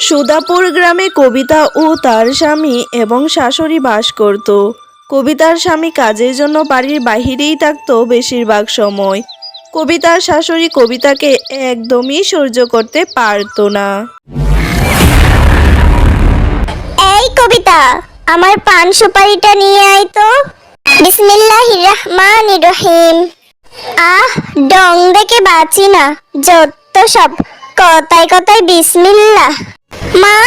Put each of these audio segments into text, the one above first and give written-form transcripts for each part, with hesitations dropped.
সুধাপুর গ্রামে কবিতা ও তার স্বামী এবং শাশুড়ি বাস করত। কবিতার স্বামী কাজের জন্য বাড়ির বাহিরেই থাকতো বেশিরভাগ সময়। কবিতার শাশুড়ি কবিতাকে একদমই সহ্য করতে পারতো না। এই কবিতা, আমার পান সুপারিটা নিয়ে আয় তো। বিসমিল্লাহির রহমানির রহিম। ডং দেখে বাঁচি না, যত সব কথায় কথায় বিসমিল্লাহ। মা,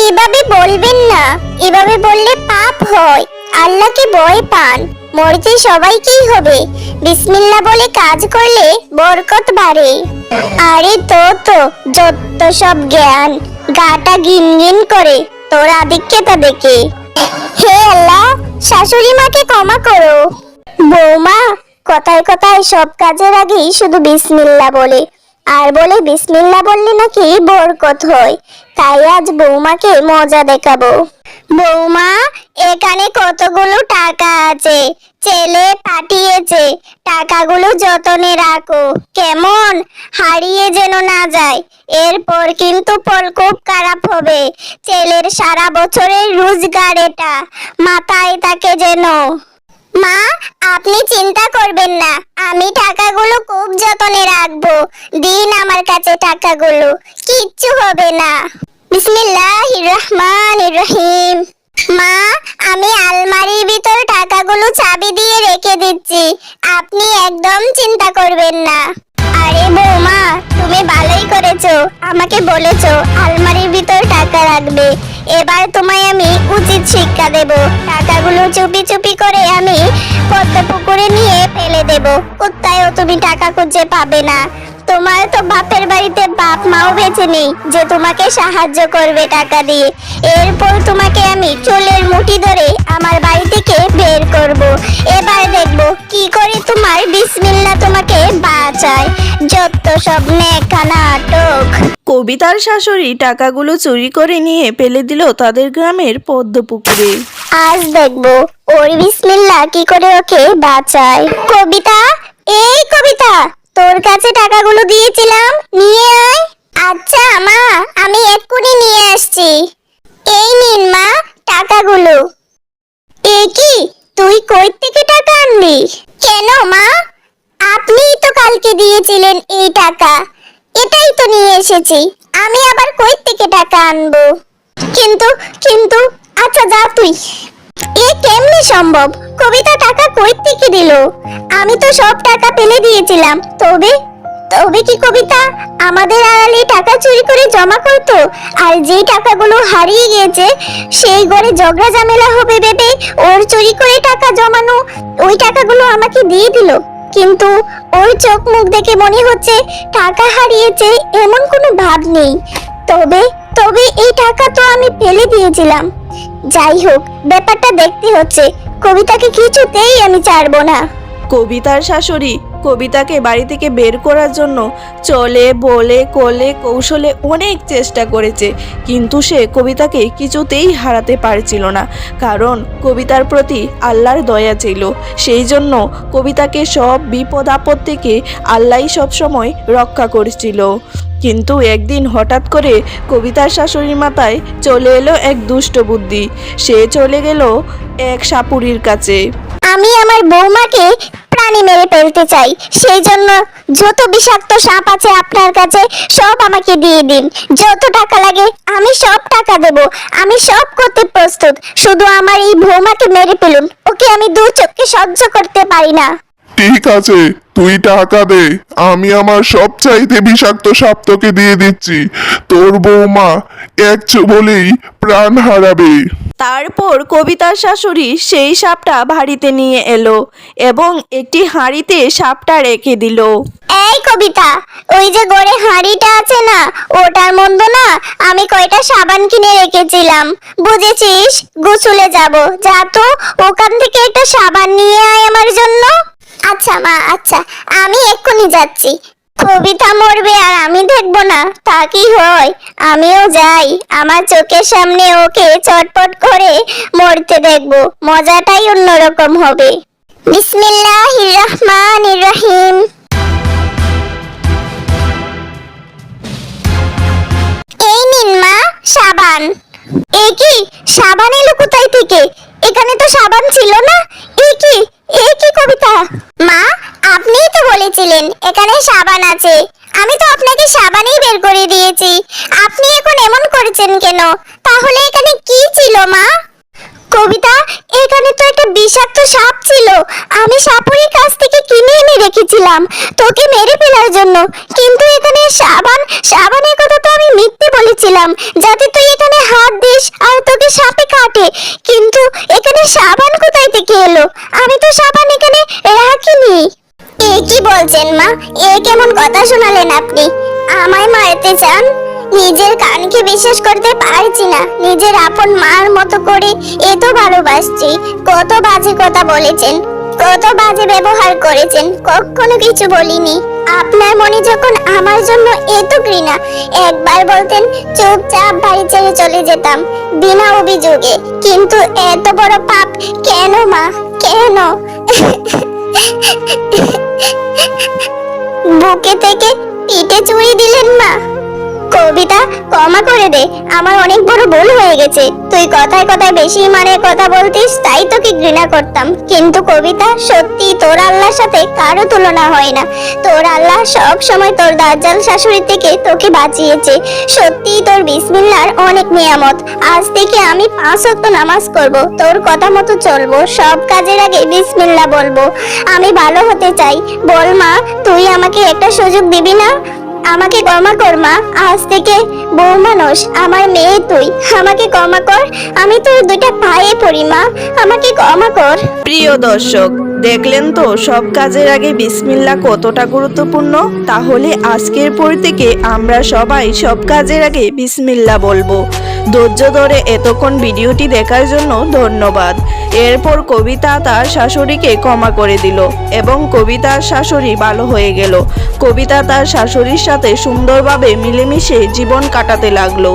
এভাবে বলবেন না, এভাবে বললে পাপ হয়। আল্লাহকে ভয় পান, মরতে সবাইকেই হবে। বিসমিল্লাহ বলে কাজ করলে বরকত বাড়ে। আরে তো যত সব জ্ঞান, গাটা গিন গিন করে তোর আধিক্যতা দেখে। হে আল্লাহ, শাশুড়ি মাকে ক্ষমা করো। বৌমা কথায় কথায় সব কাজের আগেই শুধু বিসমিল্লাহ বলে, আর বলে বিসমিল্লাহ বললে নাকি বরকত হয়। তাই আজ বৌমাকে মজা দেখাবো। বৌমা, এখানে কতগুলো টাকা আছে, ছেলে পাঠিয়েছে। টাকাগুলো যতনে রাখো, কেমন? হারিয়ে যেন না যায়। এরপর কিন্তু ফল খুব খারাপ হবে। ছেলের সারা বছরের রোজগার এটা, মাথায় থাকে যেন। মা, আপনি চিন্তা করবেন না, আমি টাকাগুলো খুব যতনে রাখবো। দিন আমার কাছে টাকাগুলো, কিচ্ছু হবে না। বিসমিল্লাহির রহমানির রহিম। মা, আমি আলমারির ভিতর টাকাগুলো চাবি দিয়ে রেখে দিচ্ছি, আপনি একদম চিন্তা করবেন না। আরে বৌমা, তুমি ভালোই করেছো, আমাকে বলেছো আলমারির ভিতর টাকা রাখবে। এবার তোমায় আমি উচিত শিক্ষা দেব। টাকাগুলো চুপি চুপি করে আমি পদ্ম পুকুরে নিয়ে ফেলে দেব। কোথায়ও তুমি টাকা খুঁজে পাবে না। তোমার তো বাপের বাড়িতে বাপ মাও বেঁচে নেই যে তোমাকে সাহায্য করবে টাকা দিয়ে। এরপর তোমাকে আমি চুলের মুঠি ধরে আমার বাড়ি থেকে বের করব। এবার দেখব কি করে তোমার বিসমিল্লাহ তোমাকে বাঁচায়। যত সব নেকা নাটক। কবিতার শাশুড়ি টাকাগুলো চুরি করে নিয়ে ফেলে দিল তাদের গ্রামের পদ্ম পুকুরে। আজ দেখব ওর বিসমিল্লাহ কি করে ওকে বাঁচায়। কবিতা, এই কবিতা, তোর কাছে টাকাগুলো দিয়েছিলাম, নিয়ে আয়। আচ্ছা মা, আমি এক্ষুনি নিয়ে আসছি। এই নিন মা টাকাগুলো। এ কি, তুই কই থেকে টাকা আনলি? কেন মা, আপনিই তো কালকে দিয়েছিলেন এই টাকা, এটাই তো নিয়ে এসেছি। আমি আবার কই থেকে টাকা আনবো? কিন্তু কিন্তু আচ্ছা যা তুই। এ কেমনে সম্ভব? কবিতা টাকা কই থেকে দিল? আমি তো সব টাকা ফেলে দিয়েছিলাম। তবে তবে কি কবিতা আমাদের আড়ালে টাকা চুরি করে জমা করতো? আর যেই টাকাগুলো হারিয়ে গিয়েছে সেই ঘরে ঝগড়া ঝামেলা হবে ভেবে ওর চুরি করে টাকা জমানো ওই টাকাগুলো আমাকে দিয়ে দিল। কিন্তু ওর চোখ মুখ দেখে মনে হচ্ছে টাকা হারিয়েছে এমন কোনো ভাব নেই। তবে তবে এই টাকা তো আমি ফেলে দিয়েছিলাম। যাই হোক, ব্যাপারটা দেখতে হচ্ছে। কবিতাকে কিছুতেই আমি ছাড়বো না। কবিতার শাশুড়ি কবিতাকে বাড়ি থেকে বের করার জন্য চলে বলে কোলে কৌশলে অনেক চেষ্টা করেছে, কিন্তু সে কবিতাকে কিছুতেই হারাতে পারছিল না। কারণ কবিতার প্রতি আল্লাহর দয়া ছিল। সেই জন্য কবিতাকে সব বিপদ আপদ থেকে আল্লাহই সবসময় রক্ষা করেছিল। কিন্তু একদিন হঠাৎ করে কবিতার শাশুড়ির মাথায় চলে এলো এক দুষ্ট বুদ্ধি। সে চলে গেল এক সাপুড়ির কাছে। আমি আমার বৌমাকে প্রাণী মেরে ফেলতে চাই, সেই জন্য যত বিষাক্ত সাপ আছে আপনার কাছে সব আমাকে দিয়ে দিন। যত টাকা লাগে আমি সব টাকা দেব, আমি সব করতে প্রস্তুত। শুধু আমার এই বৌমাকে মেরে ফেলুন, ওকে আমি দু চোখে সহ্য করতে পারি না। ঠিক আছে, তুই টাকা দে, আমি আমার সবচাইতে বিষাক্ত সাপ তোকে দিয়ে দিচ্ছি। তোর বৌমা এক বলেই প্রাণ হারাবে। তারপর কবিতার শাশুড়ি সেই সাপটা বাড়িতে নিয়ে এলো এবং একটি হাঁড়িতে সাপটা রেখে দিল। এই কবিতা, ওই যে ঘরে হাঁড়িটা আছে না, ওটার মধ্যে না আমি কয়টা সাবান কিনে রেখেছিলাম, বুঝেছিস? গোসলে যাব, যা তো ওখান থেকে একটা সাবান নিয়ে আয় আমার জন্য। আচ্ছা মা, আচ্ছা, আমি এক্ষুনি যাচ্ছি। কবিতা মরবে আর আমি দেখবো না, তা কি হয়? আমিও যাই, আমার চোখের সামনে ওকে চটপট করে মরতে দেখবো। মজাটাই অন্যরকম হবে। বিসমিল্লাহির রহমানির রহিম। এই নিন মা সাবান। এ কি, সাবান এলো কোথায় থেকে? এখানে তো সাবান ছিল না। এ কি কবিতা? মা, আপনিই তো বলেছিলেন এখানে সাবান আছে। আমি তো আপনাকে সাবানই বের করে দিয়েছি। আপনি এখন এমন করেছেন কেন? তাহলে এখানে কি ছিল মা? কবিতা, এখানে তো একটা বিষাক্ত সাপ ছিল। আমি সাপুরির কাছ থেকে কিনে এনে রেখেছিলাম তোকে মেরে ফেলার জন্য। কিন্তু এখানে সাবানের কথা তো আমি মিথ্যে বলেছিলাম, যাতে তুই এখানে হাত দিস আর তোকে সাপে কাটে। কিন্তু এখানে সাবান কোথায় থেকে এলো? আমি তো সাবান এখানে রাখিনি। এ কি বলছেন মা? এ কেমন কথা শোনালেন আপনি? আমায় মারতে চান? নিজের কানকে বিশ্বাস করতে পারছি না। নিজের আপন মার মতো করে এত ভালোবাসছি। কত বাজে কথা বলেছেন, কত বাজে ব্যবহার করেছেন, কখনো কিছু বলিনি। আপনার মনে যখন আমার জন্য এত ঘৃণা, একবার বলতেন চুপচাপ বাড়ি ছেড়ে চলে যেতাম বিনা অভিযোগে। কিন্তু এত বড় পাপ কেন মা, কেন? বুকে থেকে পিঠে চুড়ি দিলেন মা। কবিতা, ক্ষমা করে দে, আমার অনেক বড় ভুল হয়ে গেছে। তুই কথায় কথায় বেশি মানে কথা বলতিস, তাই তোকে ঘৃণা করতাম। কিন্তু কবিতা, সত্যি তোর আল্লাহর সাথে কারো তুলনা হয় না। তোর আল্লাহ সব সময় তোর দাজ্জাল শাশুড়ি থেকে তোকে বাঁচিয়েছে। সত্যি তোর বিসমিল্লাহর অনেক নিয়ামত। আজ থেকে আমি 5 ওয়াক্ত নামাজ করব, তোর কথা মতো চলবো, সব কাজের আগে বিসমিল্লাহ বলবো। আমি ভালো হতে চাই। বল মা, তুই আমাকে একটা সুযোগ দিবি না? আমাকে ক্ষমা কর মা। আজ থেকে বউ মানুষ, আমার মেয়ে তুই, আমাকে ক্ষমা কর। আমি তোর 2টা পায়ে পড়ি মা, আমাকে ক্ষমা কর। প্রিয় দর্শক, দেখলেন তো সব কাজের আগে বিসমিল্লাহ কতটা গুরুত্বপূর্ণ। তাহলে আজকের পর থেকে আমরা সবাই সব কাজের আগে বিসমিল্লাহ বলবো। ধৈর্য ধরে এতক্ষণ ভিডিওটি দেখার জন্য ধন্যবাদ। এরপর কবিতা তার শাশুড়িকে ক্ষমা করে দিল এবং কবিতার শাশুড়ি ভালো হয়ে গেল। কবিতা তার শাশুড়ির সাথে সুন্দরভাবে মিলেমিশে জীবন কাটাতে লাগলো।